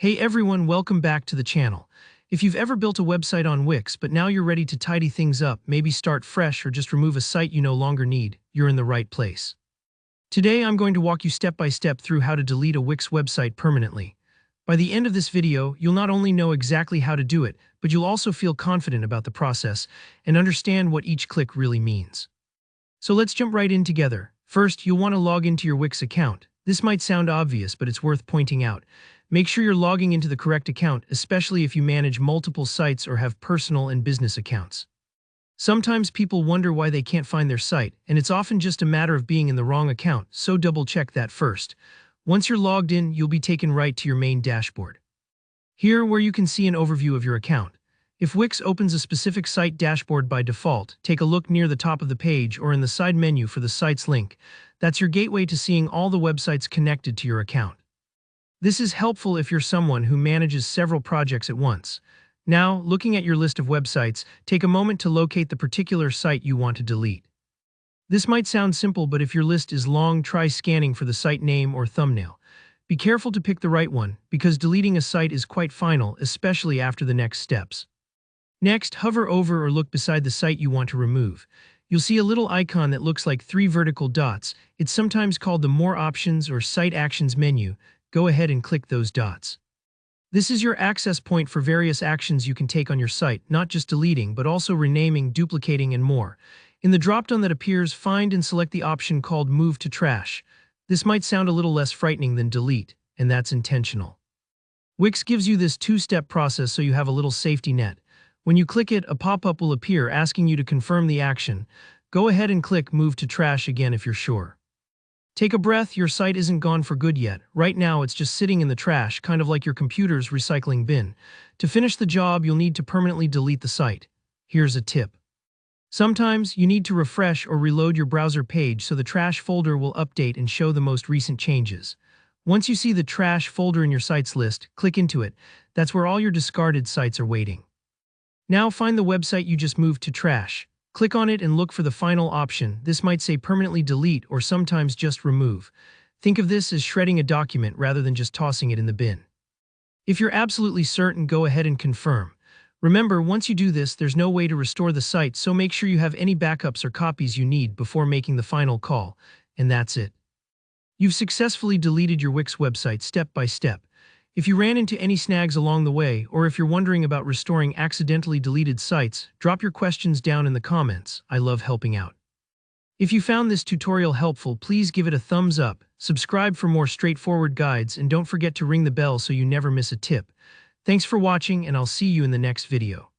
Hey everyone, welcome back to the channel. If you've ever built a website on Wix, but now you're ready to tidy things up, maybe start fresh or just remove a site you no longer need, you're in the right place. Today I'm going to walk you step by step through how to delete a Wix website permanently. By the end of this video, you'll not only know exactly how to do it, but you'll also feel confident about the process and understand what each click really means. So let's jump right in together. First, you'll want to log into your Wix account. This might sound obvious, but it's worth pointing out. Make sure you're logging into the correct account, especially if you manage multiple sites or have personal and business accounts. Sometimes people wonder why they can't find their site, and it's often just a matter of being in the wrong account, so double-check that first. Once you're logged in, you'll be taken right to your main dashboard. Here, where you can see an overview of your account. If Wix opens a specific site dashboard by default, take a look near the top of the page or in the side menu for the site's link. That's your gateway to seeing all the websites connected to your account. This is helpful if you're someone who manages several projects at once. Now, looking at your list of websites, take a moment to locate the particular site you want to delete. This might sound simple, but if your list is long, try scanning for the site name or thumbnail. Be careful to pick the right one, because deleting a site is quite final, especially after the next steps. Next, hover over or look beside the site you want to remove. You'll see a little icon that looks like 3 vertical dots. It's sometimes called the More Options or Site Actions menu. Go ahead and click those dots. This is your access point for various actions you can take on your site, not just deleting, but also renaming, duplicating, and more. In the dropdown that appears, find and select the option called Move to Trash. This might sound a little less frightening than delete, and that's intentional. Wix gives you this two-step process so you have a little safety net. When you click it, a pop-up will appear asking you to confirm the action. Go ahead and click Move to Trash again if you're sure. Take a breath, your site isn't gone for good yet. Right now, it's just sitting in the trash, kind of like your computer's recycling bin. To finish the job, you'll need to permanently delete the site. Here's a tip. Sometimes, you need to refresh or reload your browser page so the trash folder will update and show the most recent changes. Once you see the trash folder in your sites list, click into it. That's where all your discarded sites are waiting. Now find the website you just moved to trash. Click on it and look for the final option. This might say permanently delete or sometimes just remove. Think of this as shredding a document rather than just tossing it in the bin. If you're absolutely certain, go ahead and confirm. Remember, once you do this, there's no way to restore the site, so make sure you have any backups or copies you need before making the final call. And that's it. You've successfully deleted your Wix website step by step. If you ran into any snags along the way, or if you're wondering about restoring accidentally deleted sites, drop your questions down in the comments. I love helping out. If you found this tutorial helpful, please give it a thumbs up, subscribe for more straightforward guides, and don't forget to ring the bell so you never miss a tip. Thanks for watching, and I'll see you in the next video.